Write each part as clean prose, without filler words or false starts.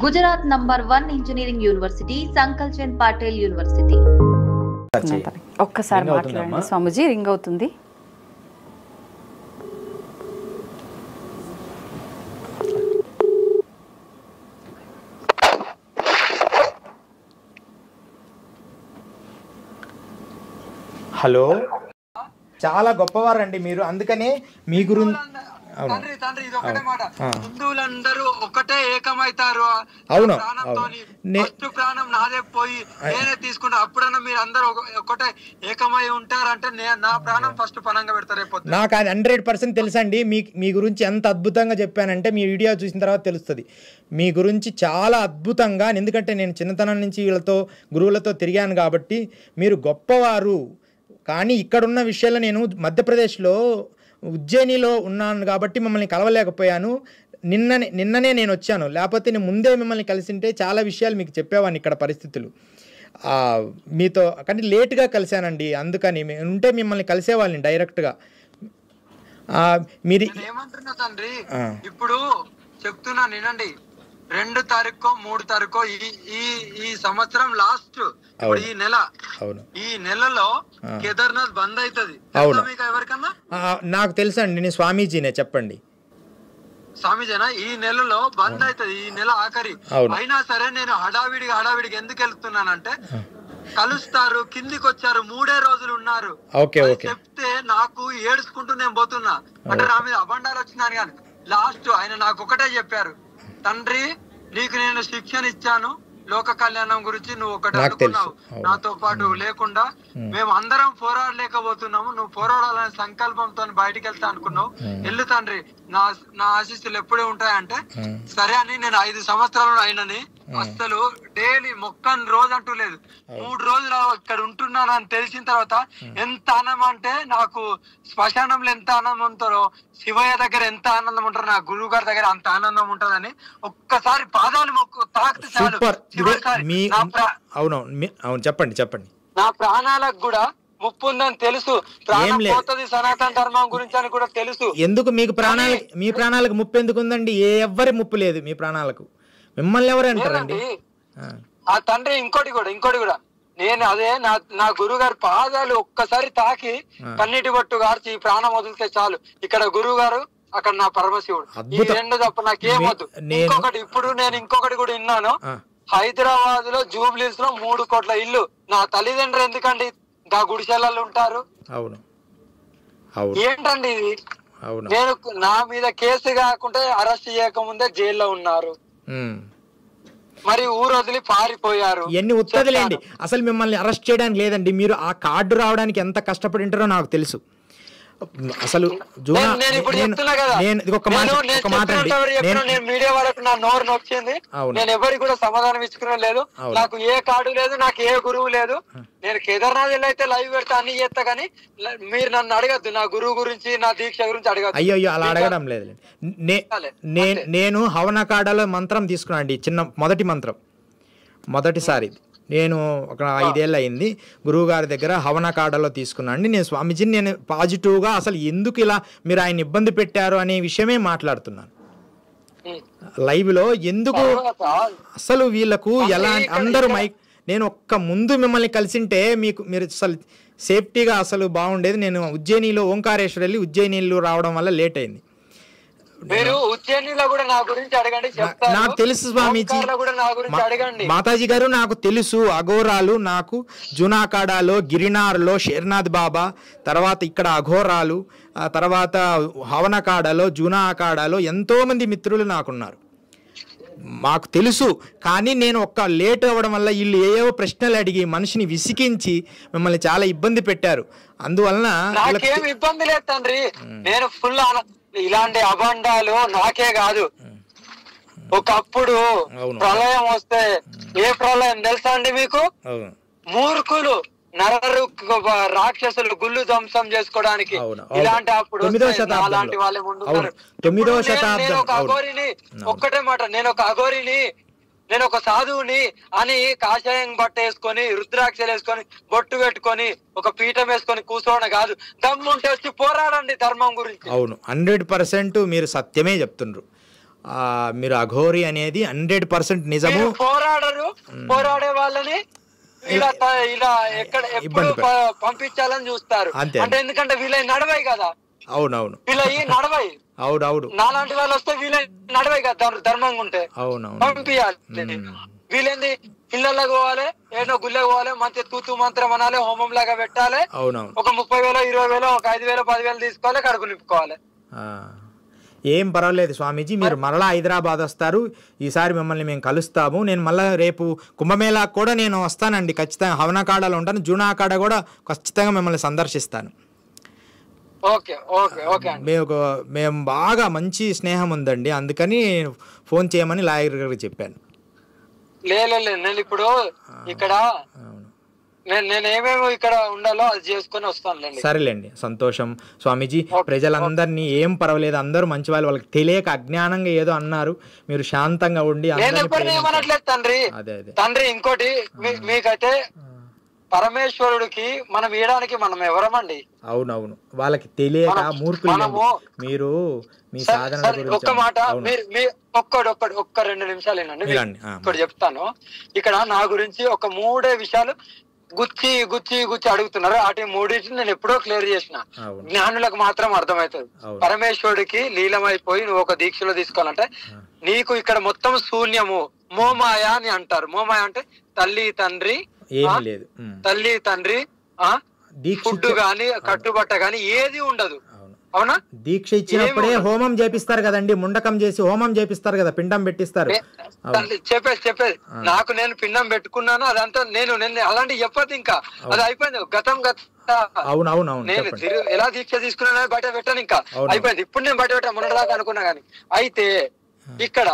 Gujarat number 1 engineering university Sankalchand Patel university. ఒక్కసారి మాట్లాడండి స్వామిజీ, ring అవుతుంది. హలో, చాలా గొప్పవారండి మీరు, అందుకనే మీ గురించి తండ్రి ఇది ఒకటే మాట, హిందువులందరూ ఒకటే ఏకమైతారు. అవును, ఫస్ట్ ప్రాణం నాదే పోయి నేనే తీసుకుంటా, అప్పుడన్నా మీరు అందరూ ఒకటే ఏకమై ఉంటారంటే నా ప్రాణం ఫస్ట్ పనంగా పెడతారు. నాకు అది 100% తెలుసండి. మీ గురించి ఎంత అద్భుతంగా చెప్పానంటే మీ వీడియో చూసిన తర్వాత తెలుస్తుంది. మీ గురించి చాలా అద్భుతంగా, ఎందుకంటే నేను చిన్నతనం నుంచి వీళ్ళతో గురువులతో తిరిగాను కాబట్టి మీరు గొప్పవారు. కానీ ఇక్కడున్న విషయాల్లో నేను మధ్యప్రదేశ్లో ఉజ్జయినిలో ఉన్నాను కాబట్టి మిమ్మల్ని కలవలేకపోయాను. నిన్ననే నేను వచ్చాను, లేకపోతే నేను ముందే మిమ్మల్ని కలిసింటే చాలా విషయాలు మీకు చెప్పేవాడిని ఇక్కడ పరిస్థితులు మీతో. కానీ లేట్గా కలిశానండి, అందుకని ఉంటే మిమ్మల్ని కలిసేవాళ్ళని డైరెక్ట్గా. మీరు ఏమంటున్నా తండ్రి, ఇప్పుడు చెప్తున్నా వినండి. 2 తారీఖు 3 తారీఖు ఈ సంవత్సరం లాస్ట్, ఈ నెలలో కేదార్నాథ్ బంద్ అవుతుంది. ఎవరికన్నా నాకు తెలుసండి, నేను స్వామీజీనే, చెప్పండి. స్వామీజీనా? ఈ నెలలో బంద్ అవుతుంది, ఈ నెల ఆఖరి. అయినా సరే నేను హడావిడికి ఎందుకు వెళ్తున్నానంటే, కలుస్తారు, కిందికి వచ్చారు, 3 రోజులు ఉన్నారు చెప్తే నాకు ఏడ్చుకుంటూ నేను పోతున్నా. అంటే నా మీద అబండాలు వచ్చినాను. కానీ లాస్ట్ ఆయన నాకు ఒకటే చెప్పారు, తండ్రి నీకు నేను శిక్షణ ఇచ్చాను, లోక కళ్యాణం గురించి నువ్వు ఒకటి అనుకున్నావు, నాతో పాటు లేకుండా మేము అందరం పోరాడలేకపోతున్నాము, నువ్వు పోరాడాలనే సంకల్పంతో బయటికి వెళ్తా అనుకున్నావు, వెళ్ళు తండ్రి, నా ఆశీస్సులు ఎప్పుడే ఉంటాయంటే సరే అని నేను 5 సంవత్సరాలు అయినని అసలు డైలీ మొక్కని రోజు అంటూ లేదు, 3 రోజులు ఇక్కడ ఉంటున్నాను అని తెలిసిన తర్వాత ఎంత ఆనందం అంటే, నాకు శ్మశానంలో ఎంత ఆనందం ఉంటారో శివయ్య దగ్గర ఎంత ఆనందం ఉంటారో నా గురువు గారి దగ్గర అంత ఆనందం ఉంటదని ఒక్కసారి పాదాలు తాకితే చాలు. అవును, చెప్పండి. నా ప్రాణాలకు కూడా ముప్పు ఉందని తెలుసు, ప్రాణం పోతుంది సనాతన ధర్మం గురించి అని కూడా తెలుసు. ఎందుకు మీ ప్రాణాలకు ముప్పు ఎందుకు ఉందండి? ఎవ్వరి ముప్పు లేదు మీ ప్రాణాలకు, మిమ్మల్ని ఎవరు అంటారండి? ఆ తండ్రి ఇంకోటి కూడా నేను అదే నా గురువు గారి పాదాలు ఒక్కసారి తాకి కన్నీటి బొట్టు గార్చి ప్రాణం వదిలితే చాలు. ఇక్కడ గురువు గారు, అక్కడ నా పరమశివుడు, ఈ 2 తప్ప నాకేమొద్దు. ఇంకొకటి, ఇప్పుడు నేను ఇంకొకటి కూడా విన్నాను, హైదరాబాద్ లో జూబ్లీస్ లో 3 కోట్ల ఇల్లు, నా తల్లిదండ్రులు ఎందుకండి గా గుడిసెలలో ఉంటారు? ఏంటండి ఇది? నేను నా మీద కేసు కాకుండా అరెస్ట్ చేయకముందే జైల్లో ఉన్నారు, మరి ఊరు వదిలి పారిపోయారు. ఇవన్నీ ఉత్తదిలేండి, అసలు మిమ్మల్ని అరెస్ట్ చేయడానికి లేదండి. మీరు ఆ కార్డు రావడానికి ఎంత కష్టపడి ఉంటారో నాకు తెలుసు. అసలు మీడియా వరకు నా నోరు నొచ్చింది, నేను ఎవరికి కూడా సమాధానం ఇచ్చుకునే లేదు, నాకు ఏ కార్డు లేదు, నాకు ఏ గురువు లేదు. నేను కేదార్నాథ్ అయితే లైవ్ పెడతా అన్ని చేస్తా, కానీ మీరు నన్ను అడగద్దు నా గురువు గురించి, నా దీక్ష గురించి అడగద్దు. అయ్యో అలా అడగడం లేదు. నేను హవనకాడలో మంత్రం తీసుకున్నాను అండి, మొదటి మంత్రం, మొదటిసారి నేను ఒక 5 ఏళ్ళు అయింది గురువుగారి దగ్గర హవనకాడలో తీసుకున్నాను. నేను స్వామీజీని నేను పాజిటివ్గా అసలు ఎందుకు ఇలా మీరు ఆయన ఇబ్బంది పెట్టారు అనే విషయమే మాట్లాడుతున్నాను లైవ్లో. ఎందుకు అసలు వీళ్ళకు ఎలా అందరూ నేను ముందు మిమ్మల్ని కలిసింటే మీరు అసలు సేఫ్టీగా అసలు బాగుండేది. నేను ఉజ్జయినిలో ఓంకారేశ్వర్ వెళ్ళి ఉజ్జయినిలో రావడం వల్ల లేట్ అయింది. మీరు ఉజ్జయినిలో కూడా నా గురించి అడగండి, నాకు తెలుసు స్వామీజీ, మాతాజీ గారు నాకు తెలుసు. అఘోరాలు నాకు జునాకాడాలో, గిరినార్లో షేర్నాథ్ బాబా, తర్వాత ఇక్కడ అఘోరాలు, తర్వాత హవనకాడలో, జునాకాడాలో ఎంతోమంది మిత్రులు నాకున్నారు, మాకు తెలుసు. కానీ నేను లేట్ అవ్వడం వల్ల వీళ్ళు ఏవో ప్రశ్నలు అడిగి మనిషిని విసికించి మిమ్మల్ని చాలా ఇబ్బంది పెట్టారు. అందువలన నాకేం ఇబ్బంది లేదు తండ్రి, నేను ఫుల్ ఇలాంటి అబండాలు నాకే కాదు. ఒకప్పుడు ప్రళయం వస్తే, ఏ ప్రళయం తెలుసా అండి మీకు? మూర్ఖులు రాక్షసులు గుళ్ళు ధ్వంసం చేసుకోవడానికి ఇలాంటి అప్పుడు అలాంటి వాళ్ళే ముందున్నారు. నేను ఒక అఘోరిని, ఒక్కటే మాట, నేను ఒక అఘోరిని, నేను ఒక సాధువుని అని కాషాయం బట్ట వేసుకొని, రుద్రాక్షలు వేసుకొని, బొట్టు పెట్టుకొని, ఒక పీఠం వేసుకొని కూర్చోవడం కాదు. దమ్ముంటే వచ్చి పోరాడండి ధర్మం గురించి. అవును, 100% మీరు సత్యమే చెప్తుండ్రు. మీరు అఘోరి అనేది 100% నిజము. పోరాడే వాళ్ళని ఇలా ఎక్కడ ఎప్పుడు పంపించాలని చూస్తారు. అంటే ఎందుకంటే వీళ్ళ నడవై కదా. అవునవును, వీళ్ళ నడవై. అవునవును, నాలాంటి వాళ్ళు వస్తే వీళ్ళ నడవై కదా, ధర్మంగా ఉంటే పంపించాలి. వీళ్ళేంది ఇళ్ళకి పోవాలి, ఏదో గుళ్ళకి పోవాలి, మంచి తూతు మంత్రం అనాలి, హోమం లాగా పెట్టాలి, ఒక 30,000 20,000 ఒక 5,000 10,000 తీసుకోవాలి, కడుపు నింపుకోవాలి. ఏం పర్వాలేదు స్వామీజీ, మీరు మరలా హైదరాబాద్ వస్తారు, ఈసారి మిమ్మల్ని మేము కలుస్తాము. నేను మళ్ళీ రేపు కుంభమేళాకు కూడా నేను వస్తానండి ఖచ్చితంగా. హవనకాడలో ఉంటాను, జూనాకాడ కూడా ఖచ్చితంగా మిమ్మల్ని సందర్శిస్తాను. మేము బాగా మంచి స్నేహం ఉందండి, అందుకని ఫోన్ చేయమని లాయర్ గారికి చెప్పాను. లేదు నేను ఇప్పుడు ఇక్కడ నేను ఏమేమి ఇక్కడ ఉండాలో అది చేసుకుని వస్తాను. సరేలేండి, సంతోషం స్వామీజీ. ప్రజలందరినీ ఏం పర్వాలేదు, అందరూ మంచి వాళ్ళు, వాళ్ళకి తెలియక అజ్ఞానంగా ఏదో అన్నారు, మీరు శాంతంగా ఉండి. ఏమనట్లేదు తండ్రి. ఇంకోటి మీకైతే పరమేశ్వరుడికి మనం ఇయడానికి మనం ఎవరమండి? అవునవును, వాళ్ళకి తెలియక మూర్ఖులు మీరు. మీ సాధన ఒక్క మాట ఒక్క 2 నిమిషాలు ఏనండి, ఇక్కడ చెప్తాను. ఇక్కడ నా గురించి ఒక 3 విషయాలు గుచ్చి గుచ్చి గుచ్చి అడుగుతున్నారు. వాటి 3 నేను ఎప్పుడో క్లియర్ చేసిన. జ్ఞానులకు మాత్రం అర్థమవుతుంది. పరమేశ్వరుడికి లీలమైపోయి నువ్వు ఒక దీక్షలో తీసుకోవాలంటే నీకు ఇక్కడ మొత్తం శూన్యము, మోమాయ అని అంటారు. మోమాయ అంటే తల్లి తండ్రి ఫుడ్ గాని కట్టుబట్ట గాని ఏది ఉండదు. అవునా? దీక్ష ఇచ్చినప్పుడే హోమం చేపిస్తారు కదండి, ముండకం చేసి హోమం చేపిస్తారు కదా, పిండం పెట్టిస్తారు. చెప్పేది నాకు నేను పిండం పెట్టుకున్నాను, అదంతా నేను అలాంటి చెప్పదు. ఇంకా అది అయిపోయింది, గతం. అవునవునవును, నేను ఎలా దీక్ష తీసుకున్నా బయట పెట్టాను, ఇంకా అయిపోయింది. ఇప్పుడు నేను బయట పెట్టా మొన్నటిదాకా అనుకున్నా గానీ. అయితే ఇక్కడ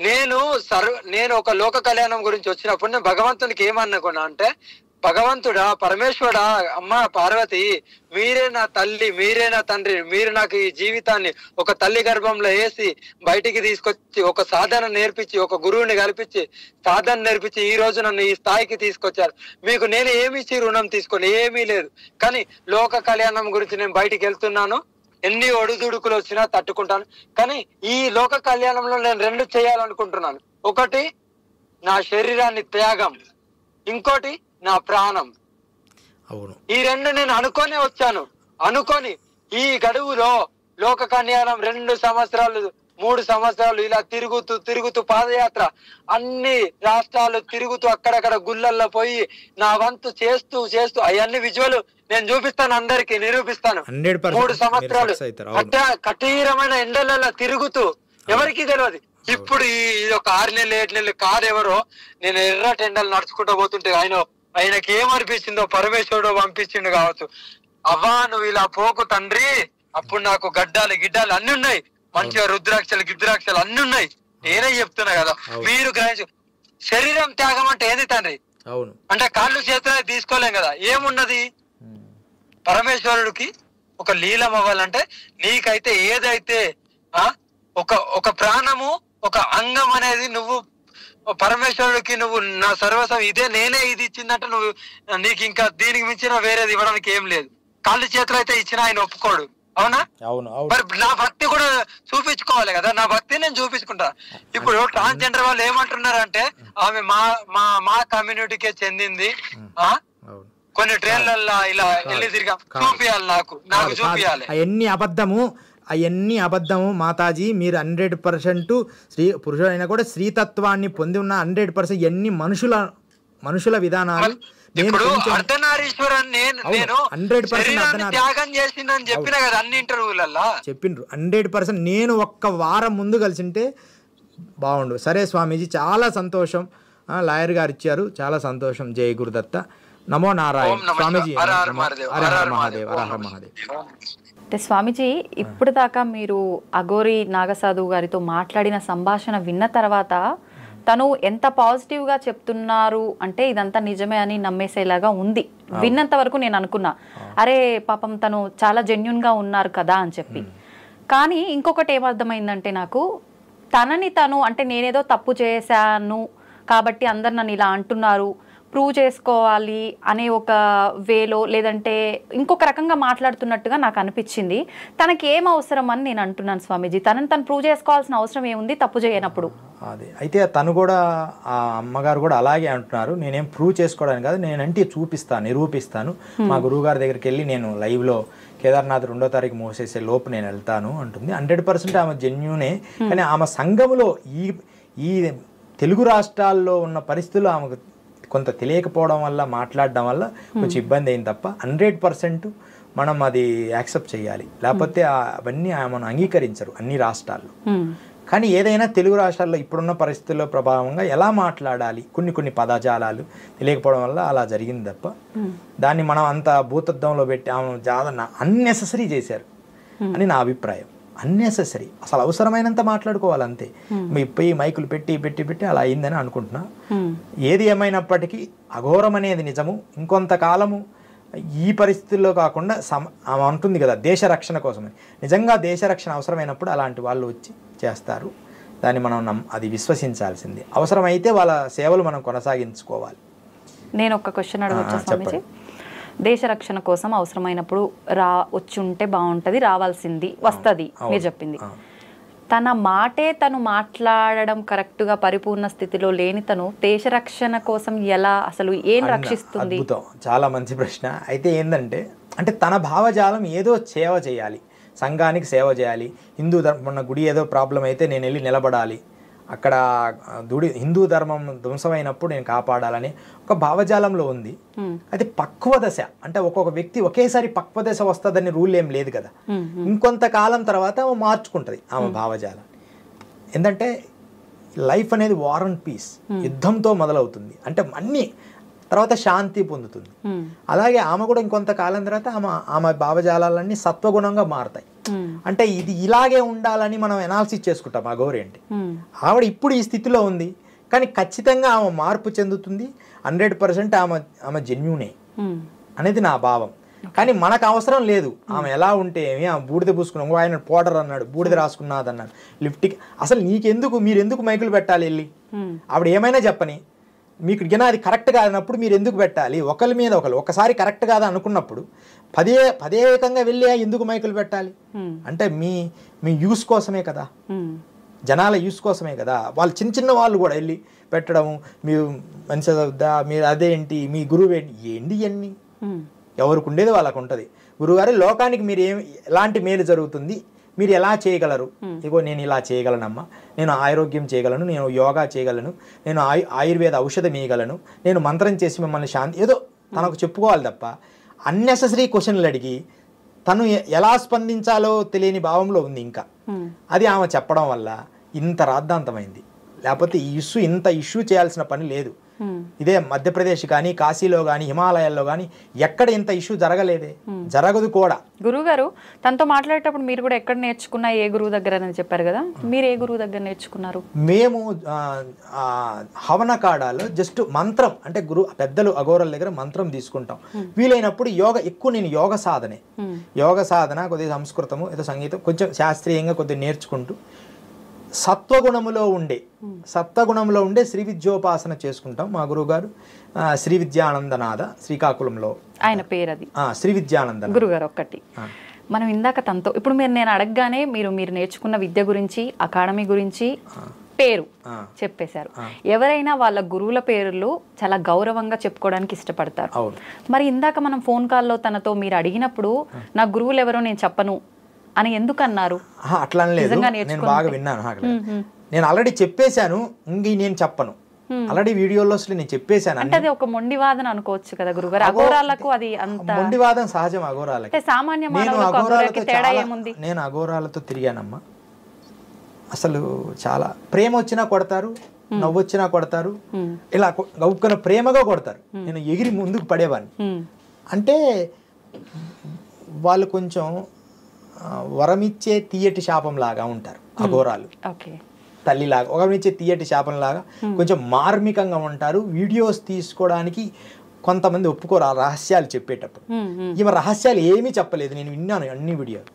నేను ఒక లోక కళ్యాణం గురించి వచ్చినప్పుడు నేను భగవంతునికి ఏమనుకున్నా అంటే, భగవంతుడా, పరమేశ్వరుడా, అమ్మ పార్వతి, మీరే నా తల్లి, మీరే నా తండ్రి, మీరు నాకు ఈ జీవితాన్ని ఒక తల్లి గర్భంలో వేసి బయటికి తీసుకొచ్చి ఒక సాధన నేర్పించి ఒక గురువుని కల్పించి సాధన నేర్పించి ఈ రోజు నన్ను ఈ స్థాయికి తీసుకొచ్చారు. మీకు నేను ఏమి ఇచ్చి రుణం తీసుకొని ఏమీ లేదు. కానీ లోక కళ్యాణం గురించి నేను బయటికి వెళ్తున్నాను, ఎన్ని ఒడిదుడుకులు వచ్చినా తట్టుకుంటాను. కానీ ఈ లోక కళ్యాణంలో నేను 2 చేయాలనుకుంటున్నాను. ఒకటి నా శరీరాన్ని త్యాగం, ఇంకోటి నా ప్రాణం. ఈ 2 నేను అనుకొని వచ్చాను. అనుకొని ఈ గడువులో లోక కళ్యాణం 2 సంవత్సరాలు 3 సంవత్సరాలు ఇలా తిరుగుతూ పాదయాత్ర అన్ని రాష్ట్రాలు తిరుగుతూ అక్కడక్కడ గుళ్ళల్లో పోయి నా వంతు చేస్తూ అవన్నీ విజువల్ నేను చూపిస్తాను, అందరికి నిరూపిస్తాను. 3 సంవత్సరాలు కఠినమైన ఎండలలో తిరుగుతూ ఎవరికి తెలియదు. ఇప్పుడు ఇది ఒక 6 నెలలు 7 నెలలు కాదు. ఎవరో నేను ఎర్రటి ఎండలు నడుచుకుంటూ పోతుంటే ఆయనకి ఏమనిపించిందో, పరమేశ్వరుడు పంపించిండు కావచ్చు. అవ్వా నువ్వు ఇలా పోకు తండ్రి, అప్పుడు నాకు గడ్డాలు గిడ్డాలు అన్ని ఉన్నాయి, మంచిగా రుద్రాక్షలు గిద్రాక్షలు అన్ని ఉన్నాయి. నేనే చెప్తున్నా కదా, మీరు గ్రహించు. శరీరం త్యాగం అంటే ఏంది తండ్రి? అంటే కాళ్ళు చేతులు తీసుకోలేం కదా. ఏమున్నది? పరమేశ్వరుడికి ఒక లీలం అవ్వాలంటే నీకైతే ఏదైతే ఒక ప్రాణము ఒక అంగం అనేది నువ్వు పరమేశ్వరుడికి నువ్వు నా సర్వస్వం ఇదే, నేనే ఇది ఇచ్చిందంటే నువ్వు నీకు ఇంకా దీనికి మించిన వేరేది ఇవ్వడానికి ఏం లేదు. కాళ్ళు చేతులు అయితే ఇచ్చిన ఆయన ఒప్పుకోడు. అవునా? మరి నా భక్తి కూడా చూపించుకోవాలి కదా, నా భక్తి నేను చూపించుకుంటా. ఇప్పుడు ట్రాన్స్జెండర్ వాళ్ళు ఏమంటున్నారంటే ఆమె మా కమ్యూనిటీకే చెందింది, కొన్ని ట్రైన్లలో ఇలా వెళ్ళి తిరిగా చూపియాలి, నాకు చూపియాలి. అవన్నీ అబద్ధము మాతాజీ. మీరు 100% స్త్రీ పురుషులైనా కూడా స్త్రీతత్వాన్ని పొంది ఉన్న 100% ఎన్ని మనుషుల విధానాలు. ఇప్పుడు అర్ధనారీశ్వరన్ నేను 100% త్యాగం చేసిందని చెప్పిన కదా అన్ని ఇంటర్వ్యూలల్లో చెప్పిండ్రు. 100% నేను ఒక్క వారం ముందు కలిసింటే బాగుండు. సరే స్వామీజీ, చాలా సంతోషం. లాయర్ గారు ఇచ్చారు, చాలా సంతోషం. జై గురుదత్త. నమో నారాయణ. స్వామీజీ, హర హర మహాదేవ్, హర హర మహాదేవ్. అంటే స్వామీజీ, ఇప్పుడు దాకా మీరు అఘోరి నాగసాధువు గారితో మాట్లాడిన సంభాషణ విన్న తర్వాత తను ఎంత పాజిటివ్గా చెప్తున్నారు అంటే ఇదంతా నిజమే అని నమ్మేసేలాగా ఉంది. విన్నంత వరకు నేను అనుకున్నా, అరే పాపం తను చాలా జెన్యున్గా ఉన్నారు కదా అని చెప్పి. కానీ ఇంకొకటి ఏమర్థమైందంటే నాకు, తనని తను అంటే నేనేదో తప్పు చేశాను కాబట్టి అందరు నన్ను ఇలా అంటున్నారు, ప్రూవ్ చేసుకోవాలి అనే ఒక వేలో లేదంటే ఇంకొక రకంగా మాట్లాడుతున్నట్టుగా నాకు అనిపించింది. తనకి ఏం అవసరం అని నేను అంటున్నాను స్వామీజీ. తనని తను ప్రూవ్ చేసుకోవాల్సిన అవసరం ఏముంది తప్పు చేయనప్పుడు? అది అయితే తను కూడా ఆ అమ్మగారు కూడా అలాగే అంటున్నారు, నేనేం ప్రూవ్ చేసుకోవడానికి కాదు, నేనంటే చూపిస్తాను, నిరూపిస్తాను, మా గురువుగారి దగ్గరికి వెళ్ళి నేను లైవ్లో కేదార్నాథ్ 2వ తారీఖు మోసేసే లోపు నేను వెళ్తాను అంటుంది. 100% ఆమె జెన్యూనే. కానీ ఆమె సంఘములో ఈ తెలుగు రాష్ట్రాల్లో ఉన్న పరిస్థితులు ఆమెకు కొంత తెలియకపోవడం వల్ల, మాట్లాడడం వల్ల కొంచెం ఇబ్బంది అయింది తప్ప 100% మనం అది యాక్సెప్ట్ చేయాలి. లేకపోతే అవన్నీ ఆమెను అంగీకరించరు అన్ని రాష్ట్రాల్లో. కానీ ఏదైనా తెలుగు రాష్ట్రాల్లో ఇప్పుడున్న పరిస్థితుల్లో ప్రభావంగా ఎలా మాట్లాడాలి, కొన్ని పదజాలాలు తెలియకపోవడం వల్ల అలా జరిగింది తప్ప దాన్ని మనం అంత భూతత్వంలో పెట్టి ఆమె చాలా అన్నెసెసరీ చేశారు అని నా అభిప్రాయం. అన్నెసెసరీ, అసలు అవసరమైనంత మాట్లాడుకోవాలి అంతే. పోయి మైకులు పెట్టి అలా అయిందని అనుకుంటున్నా. ఏది ఏమైనప్పటికీ అఘోరం అనేది నిజము. ఇంకొంతకాలము ఈ పరిస్థితుల్లో కాకుండా ఆమె అంటుంది కదా దేశ రక్షణ కోసమని. నిజంగా దేశ రక్షణ అవసరమైనప్పుడు అలాంటి వాళ్ళు వచ్చి చేస్తారు. దాన్ని మనం అది విశ్వసించాల్సింది. అవసరమైతే వాళ్ళ సేవలు మనం కొనసాగించుకోవాలి. నేను ఒక క్వశ్చన్ అడగొచ్చా స్వామీజీ? దేశ రక్షణ కోసం అవసరమైనప్పుడు వచ్చి ఉంటే బాగుంటుంది, రావాల్సింది వస్తుంది మీరు చెప్పింది. తన మాటే తను మాట్లాడడం కరెక్ట్గా పరిపూర్ణ స్థితిలో లేని తను దేశ రక్షణ కోసం ఎలా, అసలు ఏం రక్షిస్తుంది? అద్భుతం, చాలా మంచి ప్రశ్న. అయితే ఏంటంటే తన భావజాలం ఏదో సేవ చేయాలి, సంఘానికి సేవ చేయాలి. హిందూ ధర్మం గుడి ఏదో ప్రాబ్లం అయితే నేను వెళ్ళి నిలబడాలి, అక్కడ హిందూ ధర్మం ధ్వంసమైనప్పుడు నేను కాపాడాలని ఒక భావజాలంలో ఉంది. అది పక్వ దశ, ఒక్కొక్క వ్యక్తి ఒకేసారి పక్వ దశ వస్తుందని రూల్ ఏం లేదు కదా. ఇంకొంతకాలం తర్వాత ఆమె మార్చుకుంటుంది ఆమె భావజాలం. ఏంటంటే లైఫ్ అనేది వార్ అండ్ పీస్, యుద్ధంతో మొదలవుతుంది. అన్ని తర్వాత శాంతి పొందుతుంది. అలాగే ఆమె కూడా ఇంకొంతకాలం తర్వాత ఆమె భావజాలన్నీ సత్వగుణంగా మారుతాయి. ఇది ఇలాగే ఉండాలని మనం ఎనాలిసిస్ చేసుకుంటాం. ఆ గౌరీ ఆవిడ ఇప్పుడు ఈ స్థితిలో ఉంది, కానీ ఖచ్చితంగా ఆమె మార్పు చెందుతుంది. 100% ఆమె జెన్యూనే అనేది నా భావం. కానీ మనకు అవసరం లేదు ఆమె ఎలా ఉంటే ఏమి. ఆమె బూడిద పూసుకున్నాం, ఆయన పౌడర్ అన్నాడు, బూడిద రాసుకున్నది అన్నాడు, లిఫ్ట్కి అసలు నీకెందుకు, మీరెందుకు మైకులు పెట్టాలి వెళ్ళి? ఆవిడ ఏమైనా చెప్పని, మీకు అది కరెక్ట్ కాదన్నప్పుడు మీరు ఎందుకు పెట్టాలి? ఒకరి మీద ఒకసారి కరెక్ట్ కాదా అనుకున్నప్పుడు పదే విధంగా వెళ్ళి ఎందుకు మైకులు పెట్టాలి? మీ యూస్ కోసమే కదా, జనాల యూస్ కోసమే కదా. వాళ్ళు చిన్న వాళ్ళు కూడా వెళ్ళి పెట్టడము, మీరు మంచిగా చదువుద్దా, మీరు అదేంటి, మీ గురువు ఏంటి ఇవన్నీ ఎవరికి ఉండేది వాళ్ళకు ఉంటుంది. గురువుగారు లోకానికి మీరు ఎలాంటి మేలు జరుగుతుంది, మీరు ఎలా చేయగలరు? ఇగో నేను ఇలా చేయగలనమ్మా, నేను ఆరోగ్యం చేయగలను, నేను యోగా చేయగలను, నేను ఆయుర్వేద ఔషధం ఇవ్వగలను, నేను మంత్రం చేసి మిమ్మల్ని శాంతి, ఏదో తనకు చెప్పుకోవాలి తప్ప అన్నెసెసరీ క్వశ్చన్లు అడిగి తను ఎలా స్పందించాలో తెలియని భావంలో ఉంది. ఇంకా అది ఆమె చెప్పడం వల్ల ఇంత రాద్ధాంతమైంది. లేకపోతే ఇంత ఇష్యూ చేయాల్సిన పని లేదు. ఇదే మధ్యప్రదేశ్ కానీ, కాశీలో కానీ, హిమాలయాల్లో కానీ ఎక్కడ ఇంత ఇష్యూ జరగలేదే, జరగదు కూడా. గురువు గారు తనతో మాట్లాడేటప్పుడు మీరు కూడా ఎక్కడ నేర్చుకున్నా, ఏ గురువు దగ్గర అని చెప్పారు కదా, మీరు ఏ గురువు దగ్గర నేర్చుకున్నారు? మేము హవనకాడాలో జస్ట్ మంత్రం, పెద్దలు అఘోరాల దగ్గర మంత్రం తీసుకుంటాం. వీలైనప్పుడు నేను యోగ సాధన కొద్దిగా సంస్కృతము, ఏదో సంగీతం కొంచెం శాస్త్రీయంగా కొద్దిగా నేర్చుకుంటూ సత్వగుణంలో ఉండే శ్రీ విద్యోపాసన చేసుకుంటాం. మా గురువు గారు శ్రీ విద్యానందనాథ, శ్రీకాకుళంలో ఆయన పేరు, అది శ్రీ విద్యానంద గురుగారు. ఒక్కటి మనం ఇందాక తనతో ఇప్పుడు నేను అడగగానే మీరు నేర్చుకున్న విద్య గురించి, అకాడమీ గురించి, పేరు చెప్పేశారు. ఎవరైనా వాళ్ళ గురువుల పేర్లు చాలా గౌరవంగా చెప్పుకోవడానికి ఇష్టపడతారు. మరి ఇందాక మనం ఫోన్ కాల్లో తనతో మీరు అడిగినప్పుడు నా గురువులు ఎవరో నేను చెప్పను అని ఎందుకు అన్నారు? అట్లా లేదు, నేను బాగా విన్నాను. నేను ఆల్రెడీ చెప్పేశాను, నేను చెప్పను. ఆల్రెడీ వీడియోలో నేను చెప్పేశాను. అంటే అది ఒక మొండివాదన అనుకోవచ్చు కదా గురుగారు? అఘోరాలకు అది అంత మొండివాదం సహజం. అఘోరాలకి సామాన్య మానవులకు తేడా ఏముంది? నేను అఘోరాలతో తిరిగానమ్మా. అసలు చాలా ప్రేమ వచ్చినా కొడతారు, నవ్వు వచ్చినా కొడతారు, ఇలా గౌక్కున ప్రేమగా కొడతారు. నేను ఎగిరి ముందుకు పడేవాడిని. వాళ్ళు కొంచెం వరమిచ్చే తీయటి శాపం లాగా ఉంటారు అఘోరాలు. తల్లిలాగా వరమిచ్చే తీయటి శాపం లాగా కొంచెం మార్మికంగా ఉంటారు. వీడియోస్ తీసుకోవడానికి కొంతమంది ఒప్పుకోరు ఆ రహస్యాలు చెప్పేటప్పుడు. ఈమె రహస్యాలు ఏమీ చెప్పలేదు, నేను విన్నాను అన్ని వీడియోలు.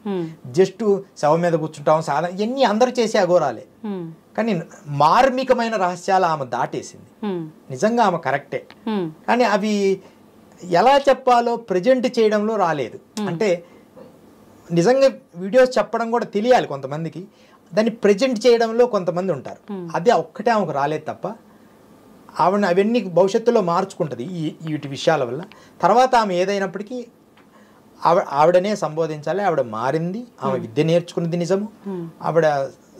జస్ట్ శవం మీద కూర్చుంటాం సాధారణ ఇవన్నీ అందరూ చేసే అఘోరాలే, కానీ మార్మికమైన రహస్యాలు ఆమె దాటేసింది. నిజంగా ఆమె కరెక్టే, కానీ అవి ఎలా చెప్పాలో ప్రజెంట్ చేయడంలో రాలేదు. అంటే నిజంగా వీడియోస్ చెప్పడం కూడా తెలియాలి కొంతమందికి, దాన్ని ప్రజెంట్ చేయడంలో కొంతమంది ఉంటారు. అదే ఒక్కటే ఆమెకు రాలేదు తప్ప ఆవిడ అవన్నీ భవిష్యత్తులో మార్చుకుంటుంది వీటి విషయాల వల్ల. తర్వాత ఆమె ఏదైనప్పటికీ ఆవిడనే సంబోధించాలి. ఆవిడ మారింది, ఆమె విద్య నేర్చుకున్నది నిజము, ఆవిడ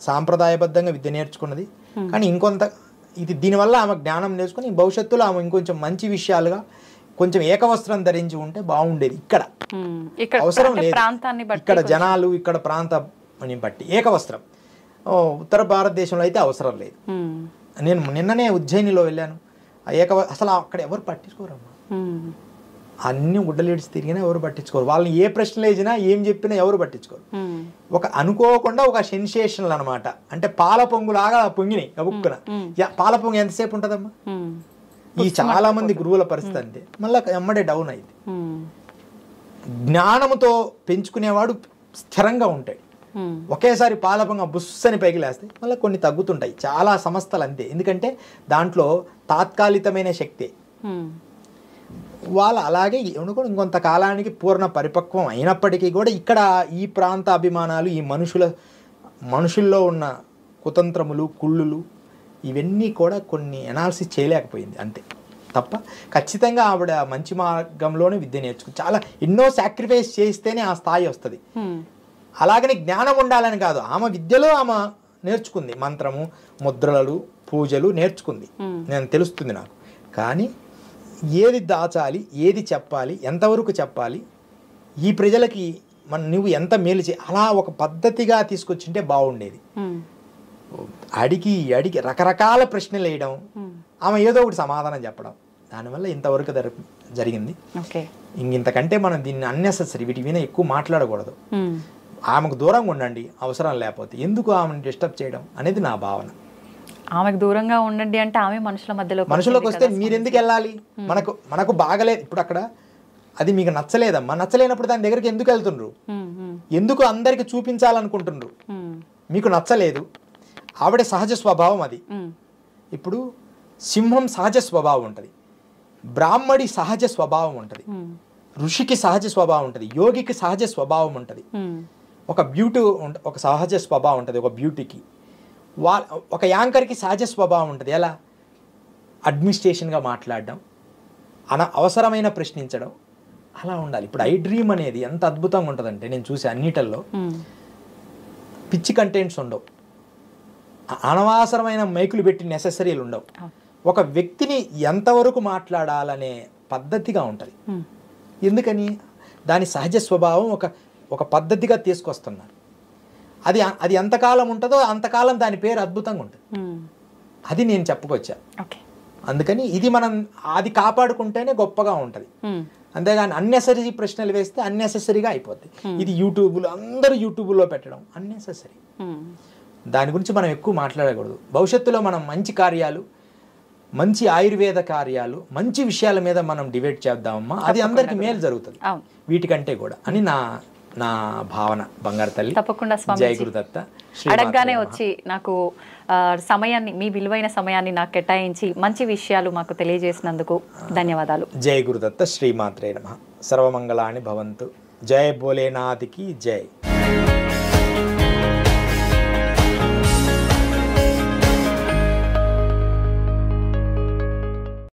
సాంప్రదాయబద్ధంగా విద్య నేర్చుకున్నది. కానీ ఇంకొంత ఇది దీనివల్ల ఆమె జ్ఞానం నేర్చుకుని భవిష్యత్తులో ఆమె ఇంకొంచెం మంచి విషయాలుగా కొంచెం ఏకవస్త్రం ధరించి ఉంటే బాగుండేది. ఇక్కడ అవసరం లేదు, ఇక్కడ జనాలు ఇక్కడ ప్రాంతాన్ని బట్టి ఏకవస్త్రం. ఉత్తర భారతదేశంలో అయితే అవసరం లేదు. నేను నిన్ననే ఉజ్జయినిలో వెళ్ళాను, అసలు అక్కడ ఎవరు పట్టించుకోరమ్మా, అన్ని గుడ్డలేడ్చి తిరిగినా ఎవరు పట్టించుకోరు. వాళ్ళని ఏ ప్రశ్నలు వేసినా ఏం చెప్పినా ఎవరు పట్టించుకోరు. ఒక అనుకోకుండా ఒక సెన్సేషనల్ అనమాట, అంటే పాల పొంగులాగా పొంగినాయి గబుక్కున. పాల పొంగు ఎంతసేపు ఉంటుందమ్మా? ఈ చాలా మంది గురువుల పరిస్థితి అంతే, మళ్ళీ ఎమ్మడే డౌన్ అయింది. జ్ఞానముతో పెంచుకునేవాడు స్థిరంగా ఉంటాడు. ఒకేసారి పాలపంగా బుస్సని పైకి లేస్తే మళ్ళీ కొన్ని తగ్గుతుంటాయి. చాలా సంస్థలు అంతే, ఎందుకంటే దాంట్లో తాత్కాలికమైన శక్తి. వాళ్ళు అలాగే ఇంకొంత కాలానికి పూర్ణ పరిపక్వం అయినప్పటికీ కూడా ఇక్కడ ఈ ప్రాంత అభిమానాలు, ఈ మనుషుల్లో ఉన్న కుతంత్రములు, కుళ్ళులు, ఇవన్నీ కూడా కొన్ని అనాలిసిస్ చేయలేకపోయింది అంతే తప్ప. ఖచ్చితంగా ఆవిడ మంచి మార్గంలోనే విద్య నేర్చుకుని చాలా ఎన్నో సాక్రిఫైస్ చేస్తేనే ఆ స్థాయి వస్తుంది. అలాగని జ్ఞానం ఉండాలని కాదు, ఆమె విద్యలో ఆమె నేర్చుకుంది, మంత్రము, ముద్రలు, పూజలు నేర్చుకుంది, నేను తెలుస్తుంది నాకు. కానీ ఏది దాచాలి, ఏది చెప్పాలి, ఎంతవరకు చెప్పాలి, ఈ ప్రజలకి నువ్వు ఎంత మేలు అలా ఒక పద్ధతిగా తీసుకొచ్చింటే బాగుండేది. అడిగి రకరకాల ప్రశ్నలు వేయడం, ఆమె ఏదో ఒకటి సమాధానం చెప్పడం, దానివల్ల ఇంతవరకు జరిగింది. ఇంతకంటే మనం దీన్ని అన్నెసెసరీ వీటి మీద ఎక్కువ మాట్లాడకూడదు. ఆమెకు దూరంగా ఉండండి, అవసరం లేకపోతే ఎందుకు ఆమెను డిస్టర్బ్ చేయడం అనేది నా భావన. ఆమెకు దూరంగా ఉండండి అంటే ఆమె మనుషులోకి వస్తే మీరు ఎందుకు వెళ్ళాలి? మనకు బాగలేదు ఇప్పుడు అక్కడ, అది మీకు నచ్చలేదమ్మా, నచ్చలేనప్పుడు దాని దగ్గరికి ఎందుకు వెళ్తుండ్రు? ఎందుకు అందరికి చూపించాలనుకుంటుండ్రు? మీకు నచ్చలేదు, ఆవిడ సహజ స్వభావం అది. ఇప్పుడు సింహం సహజ స్వభావం ఉంటుంది, బ్రాహ్మడి సహజ స్వభావం ఉంటుంది, ఋషికి సహజ స్వభావం ఉంటుంది, యోగికి సహజ స్వభావం ఉంటుంది, ఒక బ్యూటీ ఒక సహజ స్వభావం ఉంటుంది ఒక బ్యూటీకి, ఒక యాంకర్కి సహజ స్వభావం ఉంటుంది. ఎలా? అడ్మినిస్ట్రేషన్గా మాట్లాడడం, అవసరమైన ప్రశ్నించడం, అలా ఉండాలి. ఇప్పుడు ఐ డ్రీమ్ అనేది ఎంత అద్భుతంగా ఉంటుందంటే, నేను చూసే అన్నిటల్లో పిచ్చి కంటెంట్స్ ఉండవు, అనవసరమైన మైకులు పెట్టి నెసెసరీలు ఉండవు. ఒక వ్యక్తిని ఎంతవరకు మాట్లాడాలనే పద్ధతిగా ఉంటుంది. ఎందుకని? దాని సహజ స్వభావం ఒక పద్ధతిగా తీసుకొస్తున్నారు. అది ఎంతకాలం ఉంటుందో అంతకాలం దాని పేరు అద్భుతంగా ఉంటుంది. అది నేను చెప్పుకొచ్చా. అందుకని ఇది మనం అది కాపాడుకుంటేనే గొప్పగా ఉంటుంది. అంతేగాని అన్నెసరీ ప్రశ్నలు వేస్తే అన్నెసెసరీగా అయిపోద్ది. ఇది అందరూ యూట్యూబ్లో పెట్టడం అన్నెసెసరీ. దాని గురించి మనం ఎక్కువ మాట్లాడకూడదు. భవిష్యత్తులో మనం మంచి కార్యాలు, మంచి ఆయుర్వేద కార్యాలు, మంచి విషయాల మీద మనం డిబేట్ చేద్దామమ్మా, అది అందరికి మేలు జరుగుతుంది వీటికంటే కూడా అని నా భావన. బంగారు తల్లి, తప్పకుండా జై గురుదత్త. అడగగానే వచ్చి నాకు సమయాన్ని, మీ విలువైన సమయాన్ని నాకు కేటాయించి మంచి విషయాలు మాకు తెలియజేసినందుకు ధన్యవాదాలు. జై గురుదత్త. శ్రీమాత్రే నమః. సర్వమంగళాని భవంతు. జై భోలేనాథ్కి జై.